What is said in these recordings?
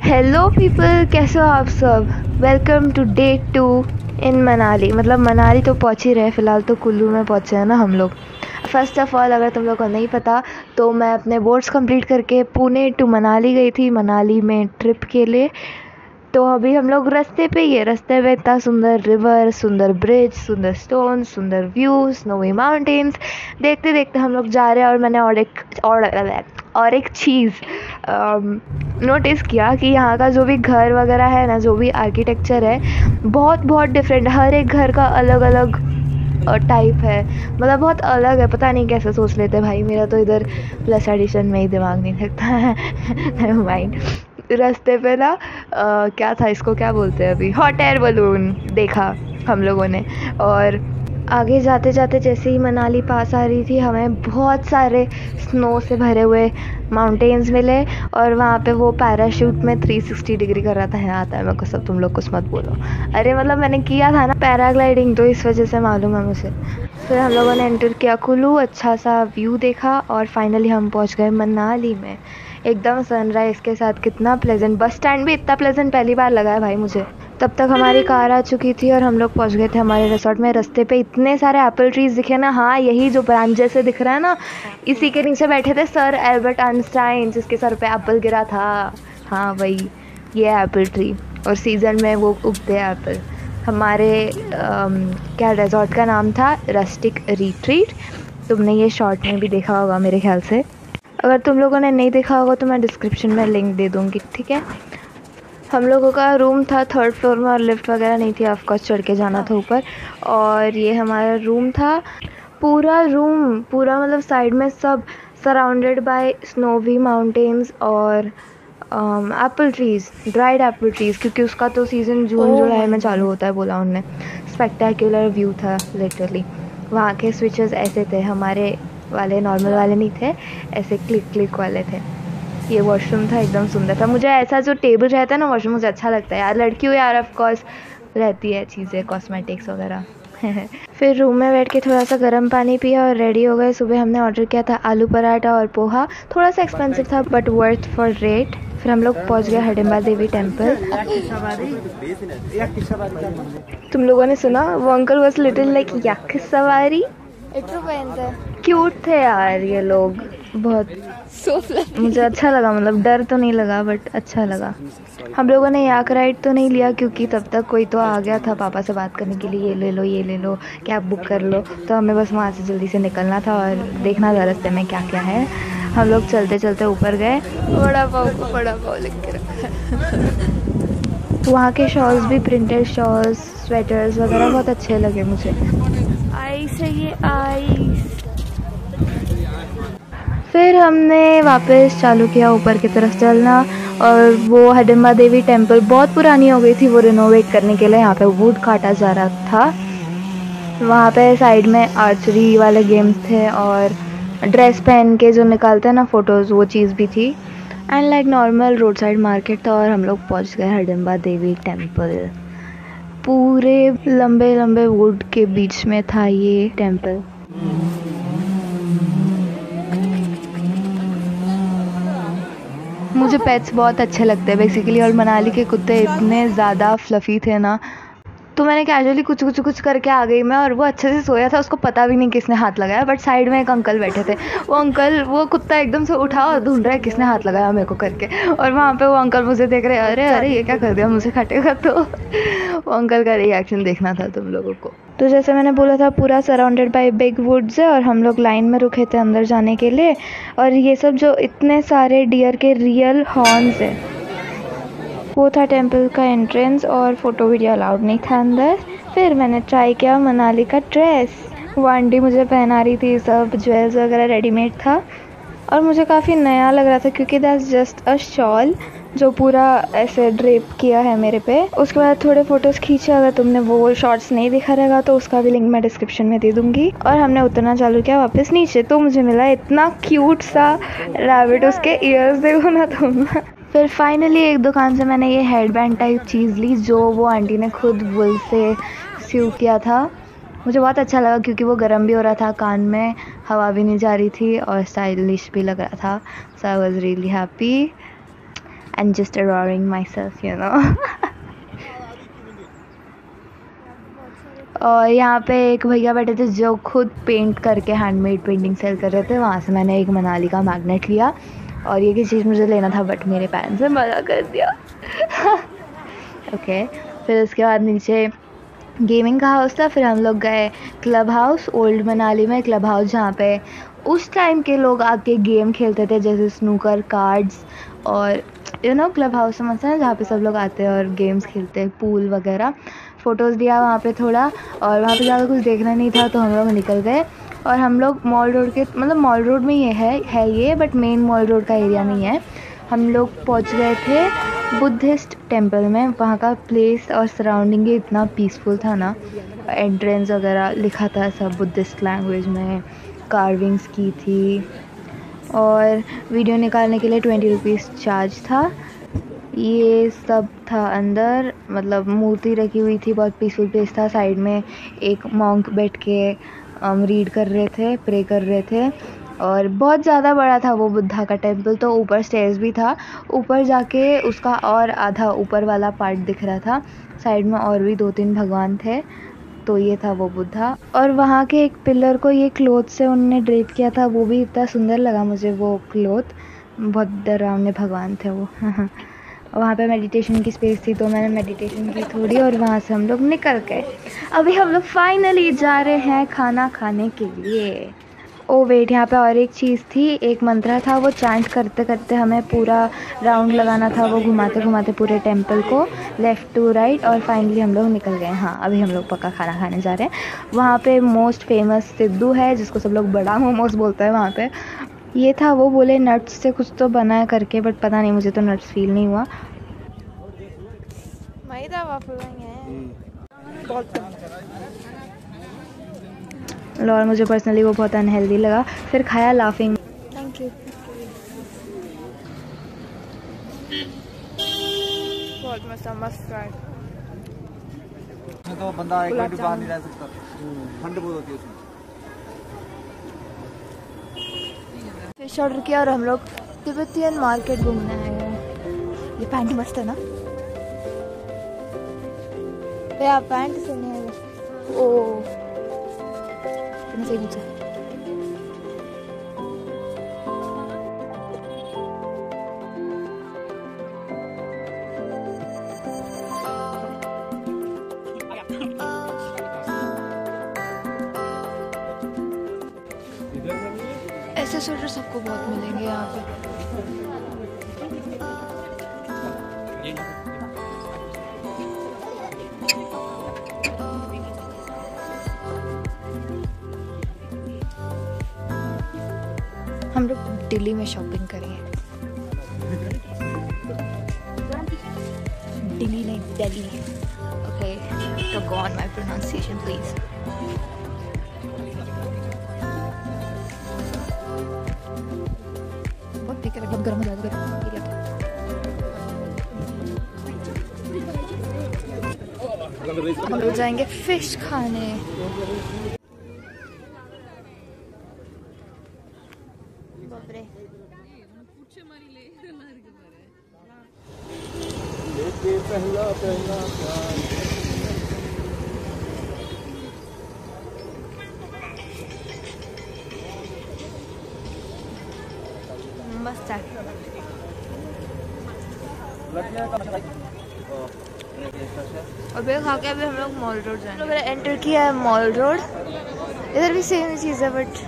Hello people, कैसे हो आप सब। वेलकम टू डे 2 इन मनाली। मतलब मनाली तो पहुंच ही रहे, फ़िलहाल तो कुल्लू में पहुंचे हैं ना हम लोग। फ़र्स्ट ऑफ़ ऑल, अगर तुम लोग को नहीं पता तो मैं अपने बोर्ड्स कंप्लीट करके पुणे टू मनाली गई थी, मनाली में ट्रिप के लिए। तो अभी हम लोग रास्ते पे ही है। रास्ते में इतना सुंदर रिवर, सुंदर ब्रिज, सुंदर स्टोन, सुंदर व्यू, स्नोवी माउंटेन्स देखते देखते हम लोग जा रहे हैं। और मैंने और एक चीज़ नोटिस किया कि यहाँ का जो भी घर वगैरह है ना, जो भी आर्किटेक्चर है, बहुत बहुत डिफरेंट। हर एक घर का अलग अलग टाइप है, मतलब बहुत अलग है। पता नहीं कैसे सोच लेते भाई, मेरा तो इधर प्लस एडिशन में ही दिमाग नहीं लगता है। माइंड। रास्ते पे ना क्या था, इसको क्या बोलते हैं अभी, हॉट एयर बलून देखा हम लोगों ने। और आगे जाते जाते जैसे ही मनाली पास आ रही थी, हमें बहुत सारे स्नो से भरे हुए माउंटेन्स मिले। और वहाँ पे वो पैराशूट में 360 डिग्री कर रहा था। है आता है मेरे को सब, तुम लोग कुछ मत बोलो। अरे मतलब मैंने किया था ना पैराग्लाइडिंग, तो इस वजह से मालूम है मुझे। फिर हम लोगों ने एंटर किया कुल्लू, अच्छा सा व्यू देखा और फाइनली हम पहुँच गए मनाली में। एकदम सनराइज़ के साथ, कितना प्लेजेंट। बस स्टैंड भी इतना प्लेजेंट पहली बार लगा है भाई मुझे। तब तक हमारी कार आ चुकी थी और हम लोग पहुंच गए थे हमारे रिसोर्ट में। रास्ते पे इतने सारे एप्पल ट्रीज दिखे ना, हाँ यही जो ब्रांच जैसे दिख रहा है ना, इसी के नीचे बैठे थे सर एल्बर्ट आइंस्टाइन, जिसके सर पे एप्पल गिरा था। हाँ वही, ये एप्पल ट्री। और सीज़न में वो उगते हैं एप्पल। हमारे क्या रिसोर्ट का नाम था, रस्टिक रिट्रीट। तुमने ये शॉर्ट में भी देखा होगा मेरे ख्याल से। अगर तुम लोगों ने नहीं देखा होगा तो मैं डिस्क्रिप्शन में लिंक दे दूँगी, ठीक है। हम लोगों का रूम था 3rd फ्लोर में और लिफ्ट वगैरह नहीं थी, ऑफकोर्स चढ़ के जाना था ऊपर। और ये हमारा रूम था। पूरा रूम, पूरा मतलब साइड में सब सराउंडेड बाय स्नोवी माउंटेन्स और Apple trees, dried Apple trees, क्योंकि उसका तो सीज़न जून जुलाई में चालू होता है बोला उनने। स्पेक्टेकुलर व्यू था लिटरली। वहाँ के स्विचेस ऐसे थे, हमारे वाले नॉर्मल वाले नहीं थे, ऐसे क्लिक क्लिक वाले थे। ये वॉशरूम था, एकदम सुंदर था। मुझे ऐसा जो टेबल रहता है ना वॉशरूम, मुझे अच्छा लगता है यार। लड़की हो यार, ऑफ कोर्स रहती है चीज़ें, कॉस्मेटिक्स वगैरह। फिर रूम में बैठ के थोड़ा सा गर्म पानी पिया और रेडी हो गए। सुबह हमने ऑर्डर किया था आलू पराठा और पोहा। थोड़ा सा एक्सपेंसिव था बट वर्थ फॉर रेट। फिर हम लोग पहुंच गए हिडिंबा देवी टेम्पल। तुम लोगों ने सुना, वो अंकल वॉज लिटिल लाइक याक सवारी। क्यूट थे यार ये लोग बहुत। मुझे अच्छा लगा, मतलब डर तो नहीं लगा बट अच्छा लगा। हम लोगों ने याक राइड तो नहीं लिया क्योंकि तब तक कोई तो आ गया था पापा से बात करने के लिए, ये ले लो ये ले लो, कैब बुक कर लो। तो हमें बस वहाँ से जल्दी से निकलना था और देखना था रास्ते में क्या क्या है। हम लोग चलते चलते ऊपर गए। बड़ा पाव लिख के रखा। वहाँ के शॉल्स भी, प्रिंटेड शॉल्स, स्वेटर्स वगैरह बहुत अच्छे लगे मुझे। आइस है ये, आइस। फिर हमने वापस चालू किया ऊपर की तरफ चलना। और वो हिडिंबा देवी टेम्पल बहुत पुरानी हो गई थी, वो रिनोवेट करने के लिए यहाँ पे वुड काटा जा रहा था। वहाँ पे साइड में आर्चरी वाले गेम्स थे और ड्रेस पहन के जो निकालते हैं ना फ़ोटोज़, वो चीज़ भी थी। And like normal road side market था। और हम लोग पहुँच गए हिडिंबा देवी टेम्पल। पूरे लंबे लंबे वुड के बीच में था ये टेम्पल। मुझे पेट्स बहुत अच्छे लगते हैं बेसिकली, और मनाली के कुत्ते इतने ज़्यादा फ्लफ़ी थे ना, तो मैंने कैजुअली कुछ करके आ गई मैं। और वो अच्छे से सोया था, उसको पता भी नहीं किसने हाथ लगाया। बट साइड में एक अंकल बैठे थे, वो कुत्ता एकदम से उठा और ढूंढ रहा है किसने हाथ लगाया मेरे को करके। और वहाँ पे वो अंकल मुझे देख रहे, अरे अरे ये क्या कर दिया, मुझे काटेगा। तो वो अंकल का रिएक्शन देखना था तुम लोगों को। तो जैसे मैंने बोला था, पूरा सराउंडेड बाय बिग वुड्स है और हम लोग लाइन में रुके थे अंदर जाने के लिए। और ये सब जो इतने सारे डियर के रियल हॉर्न्स है, वो था टेम्पल का एंट्रेंस। और फ़ोटो वीडियो अलाउड नहीं था अंदर। फिर मैंने ट्राई किया मनाली का ड्रेस, वो आंटी मुझे पहना रही थी, सब ज्वेल्स वगैरह रेडीमेड था। और मुझे काफ़ी नया लग रहा था क्योंकि दैट्स जस्ट अ शॉल जो पूरा ऐसे ड्रेप किया है मेरे पे। उसके बाद थोड़े फ़ोटोज़ खींचे। अगर तुमने वो शॉर्ट्स नहीं दिखा रहेगा तो उसका भी लिंक मैं डिस्क्रिप्शन में दे दूँगी। और हमने उतरना चालू किया वापस नीचे, तो मुझे मिला इतना क्यूट सा रैबिट। उसके ईयर्स देखो ना तुम। फिर फाइनली एक दुकान से मैंने ये हेडबैंड टाइप चीज़ ली, जो वो आंटी ने खुद वुल से स्यू किया था। मुझे बहुत अच्छा लगा क्योंकि वो गर्म भी हो रहा था, कान में हवा भी नहीं जा रही थी और स्टाइलिश भी लग रहा था। So I was really happy. and just adoring myself, you know. और यहाँ पे एक भैया बैठे थे जो खुद पेंट करके हैंडमेड पेंटिंग सेल कर रहे थे। वहाँ से मैंने एक मनाली का मैग्नेट लिया और ये की चीज़ मुझे लेना था बट मेरे पेरेंट्स ने मना कर दिया। ओके, फिर उसके बाद नीचे गेमिंग का हाउस था। फिर हम लोग गए क्लब हाउस, ओल्ड मनाली में क्लब हाउस, जहाँ पे उस टाइम के लोग आके गेम खेलते थे जैसे स्नूकर, कार्ड्स और क्लब हाउस समझते हैं जहाँ पे सब लोग आते हैं और गेम्स खेलते हैं, पूल वगैरह। फ़ोटोज़ दिया वहाँ पे थोड़ा, और वहाँ पे ज़्यादा कुछ देखना नहीं था तो हम लोग निकल गए। और हम लोग मॉल रोड के, मतलब मॉल रोड में ये है ये, बट मेन मॉल रोड का एरिया नहीं है। हम लोग पहुँच गए थे बुद्धिस्ट टेम्पल में। वहाँ का प्लेस और सराउंडिंग इतना पीसफुल था ना। एंट्रेंस वगैरह लिखा था सब बुद्धिस्ट लैंग्वेज में, कार्विंग्स की थी, और वीडियो निकालने के लिए 20 रुपीज़ चार्ज था। ये सब था अंदर, मतलब मूर्ति रखी हुई थी, बहुत पीसफुल प्लेस था। साइड में एक मॉन्क बैठ के रीड कर रहे थे, प्रे कर रहे थे, और बहुत ज़्यादा बड़ा था वो बुद्धा का टेम्पल। तो ऊपर स्टेयर्स भी था, ऊपर जाके उसका और आधा ऊपर वाला पार्ट दिख रहा था। साइड में और भी 2-3 भगवान थे। तो ये था वो बुद्धा, और वहाँ के एक पिलर को ये क्लोथ से उन्होंने ड्रेप किया था, वो भी इतना सुंदर लगा मुझे वो क्लोथ। बहुत डरावने भगवान थे वो। वहाँ पे मेडिटेशन की स्पेस थी तो मैंने मेडिटेशन की थोड़ी, और वहाँ से हम लोग निकल गए। अभी हम लोग फाइनली जा रहे हैं खाना खाने के लिए। ओ वेट, यहाँ पे और एक चीज़ थी, एक मंत्रा था, वो चैंट करते करते हमें पूरा राउंड लगाना था, वो घुमाते घुमाते पूरे टेम्पल को लेफ़्ट टू राइट, और फाइनली हम लोग निकल गए। हाँ, अभी हम लोग पक्का खाना खाने जा रहे हैं। वहाँ पे मोस्ट फेमस सिद्धू है, जिसको सब लोग बड़ा मोमोज बोलते हैं वहाँ पे। ये था, वो बोले नट्स से कुछ तो बना है करके, बट पता नहीं, मुझे तो नट्स फील नहीं हुआ। और मुझे पर्सनली वो बहुत अनहेल्दी लगा। फिर खाया लाफिंग। Thank you. बहुत मस्त फ्राई। तो बंदा एक मिनट बाहर नहीं रह सकता, ठंड बहुत होती है उसमें। फिश ऑर्डर किया और हम लोग तिब्बतियन मार्केट घूमने आए हैं। ये पैंट मस्त है ना भैया, पैंट से नहीं है। ओ सही नीचे। ऐसे स्वेटर सबको बहुत मिलेंगे यहाँ पे। हम लोग दिल्ली में शॉपिंग करेंगे। दिल्ली नहीं, दिल्ली। ओके, तो go on my pronunciation please. बहुत ठीक है, बहुत गर्म हो जाएगा। हम लोग जाएंगे फिश खाने। पहला प्यार मस्त है। और फिर खा के अभी हम लोग मॉल रोड जाएंगे। मैंने एंटर किया है मॉल रोड। इधर भी सेम चीज़ है बट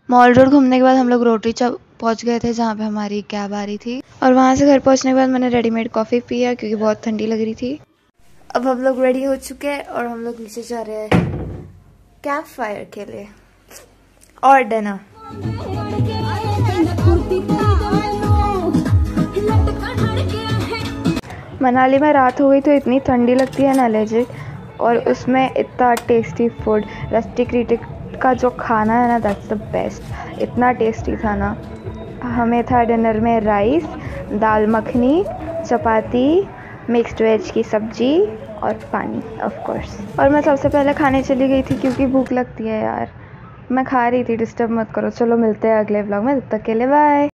मॉल रोड घूमने के बाद हम लोग रोटरी चौक पहुंच गए थे, जहाँ पे हमारी कैब आ रही थी। और वहाँ से घर पहुंचने के बाद मैंने रेडीमेड कॉफ़ी पिया क्योंकि बहुत ठंडी लग रही थी। अब हम लोग रेडी हो चुके हैं और हम लोग नीचे जा रहे हैं कैंप फायर के लिए और डिनर। मनाली में रात हो गई तो इतनी ठंडी लगती है ना लेजिट, और उसमें इतना टेस्टी फूड। रस्टिक रिटिक का जो खाना है ना, दैट्स द बेस्ट। इतना टेस्टी था ना। हमें था डिनर में राइस, दाल मखनी, चपाती, मिक्स्ड वेज की सब्जी और पानी ऑफ कोर्स। और मैं सबसे पहले खाने चली गई थी क्योंकि भूख लगती है यार। मैं खा रही थी, डिस्टर्ब मत करो। चलो मिलते हैं अगले व्लॉग में, तब तक के लिए बाय।